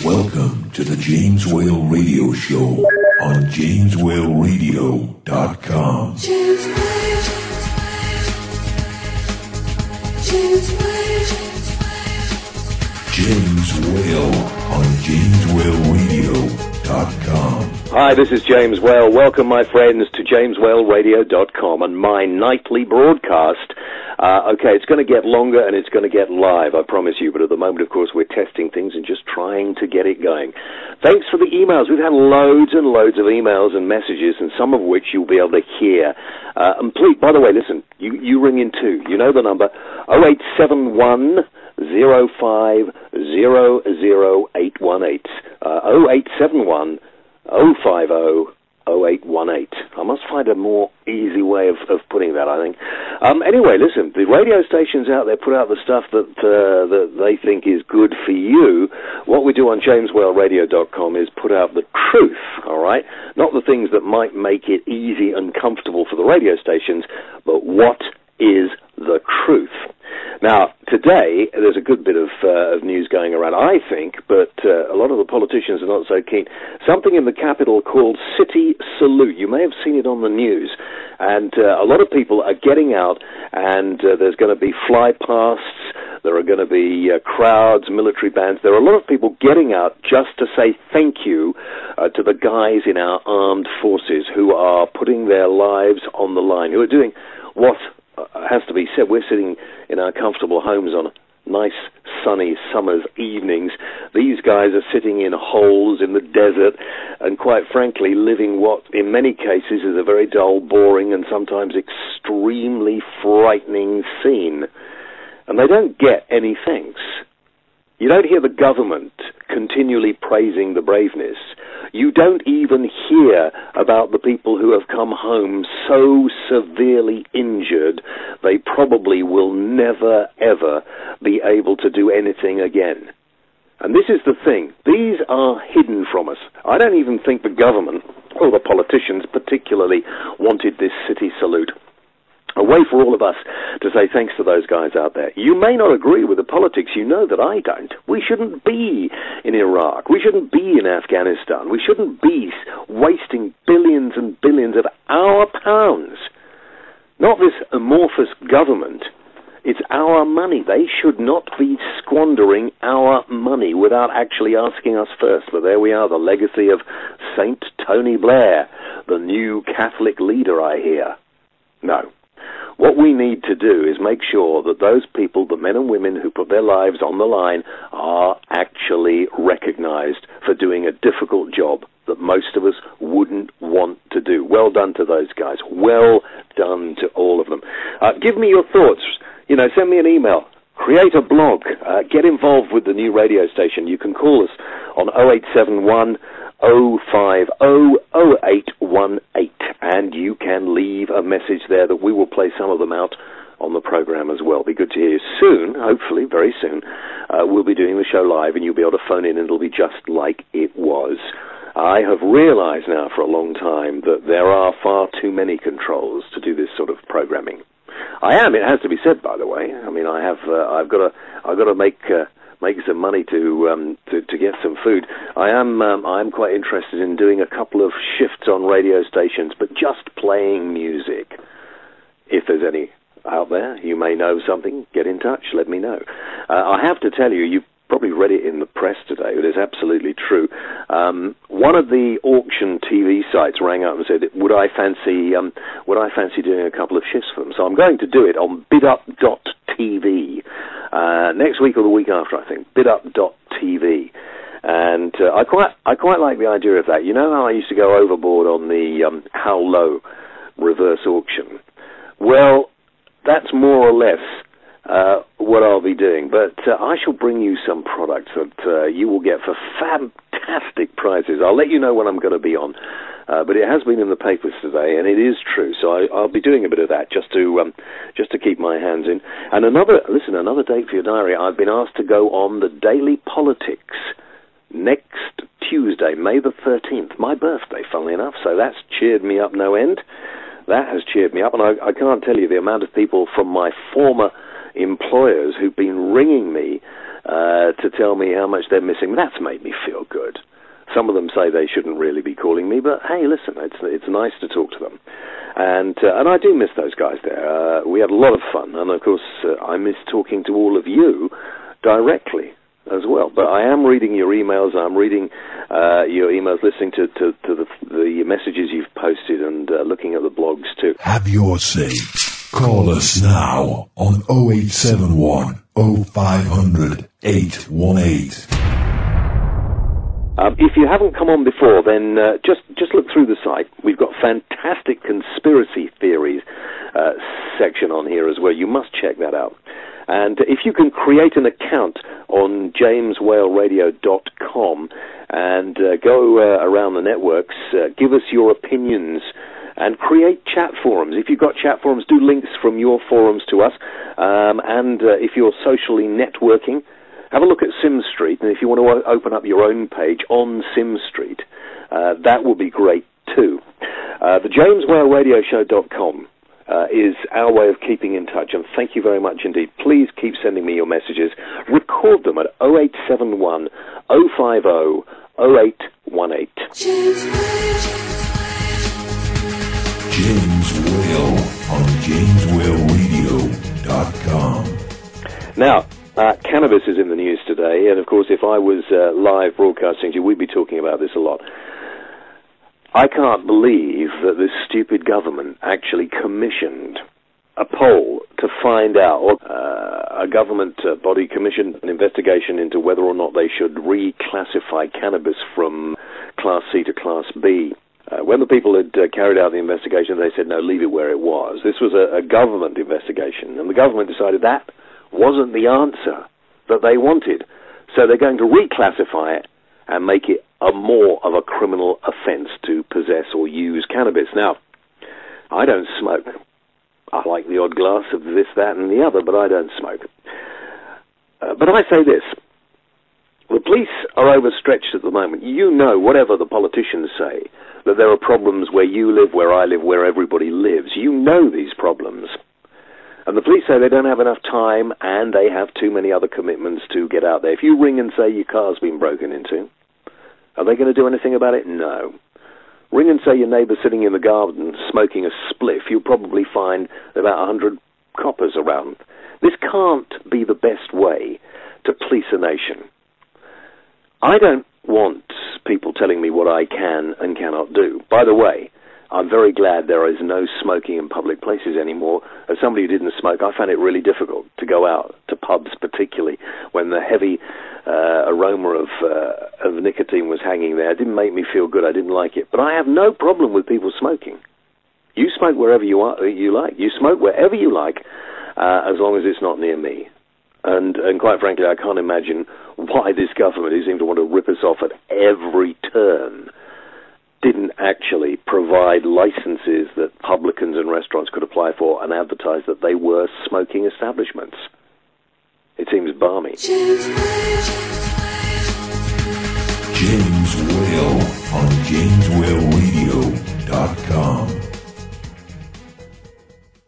Welcome to the James Whale Radio Show on JamesWhaleRadio.com. James Whale. James Whale. James Whale on JamesWhaleRadio.com. Hi, this is James Whale. Welcome, my friends, to JamesWhaleRadio.com and my nightly broadcast. Okay, it's going to get longer and it's going to get live, I promise you, but at the moment, of course, we're testing things and just trying to get it going. Thanks for the emails. We've had loads and loads of emails and messages, and some of which you'll be able to hear. And please, by the way, listen, you ring in too. You know the number, 0871 05 00818. 0871 050 0818. I must find a more easy way of putting that, I think. Anyway, listen, the radio stations out there put out the stuff that they think is good for you. What we do on JamesWhaleRadio.com is put out the truth, all right? Not the things that might make it easy and comfortable for the radio stations, but what is the truth. Now, today, there's a good bit of news going around, I think, but a lot of the politicians are not so keen. Something in the capital called City Salute. You may have seen it on the news. And a lot of people are getting out, and there's going to be fly-pasts, there are going to be crowds, military bands. There are a lot of people getting out just to say thank you to the guys in our armed forces who are putting their lives on the line, who are doing what has to be said. We're sitting in our comfortable homes on nice, sunny summer's evenings. These guys are sitting in holes in the desert and, quite frankly, living what, in many cases, is a very dull, boring, and sometimes extremely frightening scene. And they don't get any thanks. You don't hear the government continually praising the braveness. You don't even hear about the people who have come home so severely injured they probably will never, ever be able to do anything again. And this is the thing. These are hidden from us. I don't even think the government, or the politicians particularly, wanted this city salute. A way for all of us to say thanks to those guys out there. You may not agree with the politics. You know that I don't. We shouldn't be in Iraq. We shouldn't be in Afghanistan. We shouldn't be wasting billions and billions of our pounds. Not this amorphous government. It's our money. They should not be squandering our money without actually asking us first. But there we are, the legacy of Saint Tony Blair, the new Catholic leader, I hear. No. What we need to do is make sure that those people, the men and women who put their lives on the line, are actually recognized for doing a difficult job that most of us wouldn't want to do. Well done to those guys. Well done to all of them. Give me your thoughts. Send me an email. Create a blog. Get involved with the new radio station. You can call us on 0871 050 0818, and you can leave a message there that we will play some of them out on the program as well. Be good to hear you soon, hopefully, very soon. We'll be doing the show live, and you'll be able to phone in, and it'll be just like it was. I have realized now for a long time that there are far too many controls to do this sort of programming. It has to be said, by the way. I mean, I've got to make some money to get some food. I'm quite interested in doing a couple of shifts on radio stations, but just playing music. If there's any out there, you may know something, get in touch, let me know. I have to tell you, you've probably read it in the press today, it is absolutely true. One of the auction TV sites rang up and said, would I fancy doing a couple of shifts for them? So I'm going to do it on bidup.tv next week or the week after, I think. bidup.tv. And I quite like the idea of that. You know how I used to go overboard on the How Low reverse auction? Well, that's more or less what I'll be doing. But I shall bring you some products that you will get for fantastic prices. I'll let you know when I'm going to be on. But it has been in the papers today, and it is true. So I'll be doing a bit of that just to keep my hands in. And another date for your diary. I've been asked to go on the Daily Politics next Tuesday, May the 13th, my birthday, funnily enough. So that's cheered me up no end. That has cheered me up, and I can't tell you the amount of people from my former employers who've been ringing me to tell me how much they're missing. That's made me feel good. Some of them say they shouldn't really be calling me, but hey, listen, it's nice to talk to them. And I do miss those guys there. We had a lot of fun, and of course I miss talking to all of you directly as well. But I am reading your emails, I'm reading your emails, listening to the messages you've posted, and looking at the blogs too. Have your say. Call us now on 0871 0500 818. If you haven't come on before, then just look through the site. We've got fantastic conspiracy theories section on here as well. You must check that out. And if you can create an account on jameswhaleradio.com and go around the networks, give us your opinions, and create chat forums. If you've got chat forums, do links from your forums to us. And if you're socially networking, have a look at Sim Street, and if you want to open up your own page on Sim Street, that will be great too. The JamesWhaleRadioShow.com is our way of keeping in touch, and thank you very much indeed. Please keep sending me your messages. Record them at 0871 050 0818. James Whale on JamesWhaleRadio.com. Now, cannabis is in the news today, and of course if I was live broadcasting to you, we'd be talking about this a lot. I can't believe that this stupid government actually commissioned a poll to find out, or a government body commissioned an investigation into whether or not they should reclassify cannabis from Class C to Class B. When the people had carried out the investigation, they said, no, leave it where it was. This was a government investigation, and the government decided that wasn't the answer that they wanted. So they're going to reclassify it and make it more of a criminal offense to possess or use cannabis. Now, I don't smoke. I like the odd glass of this, that, and the other, but I don't smoke. But I say this. The police are overstretched at the moment. You know, whatever the politicians say, that there are problems where you live, where I live, where everybody lives. You know these problems. And the police say they don't have enough time and they have too many other commitments to get out there. If you ring and say your car's been broken into, are they going to do anything about it? No. Ring and say your neighbour's sitting in the garden smoking a spliff, you'll probably find about 100 coppers around. This can't be the best way to police a nation. I don't want people telling me what I can and cannot do. By the way, I'm very glad there is no smoking in public places anymore. As somebody who didn't smoke, I found it really difficult to go out to pubs, particularly when the heavy aroma of nicotine was hanging there. It didn't make me feel good. I didn't like it. But I have no problem with people smoking. You smoke wherever you like. You smoke wherever you like, as long as it's not near me. And quite frankly, I can't imagine why this government, who seems to want to rip us off at every turn, didn't actually provide licenses that publicans and restaurants could apply for and advertise that they were smoking establishments. It seems balmy. James Whale on JamesWhaleRadio.com.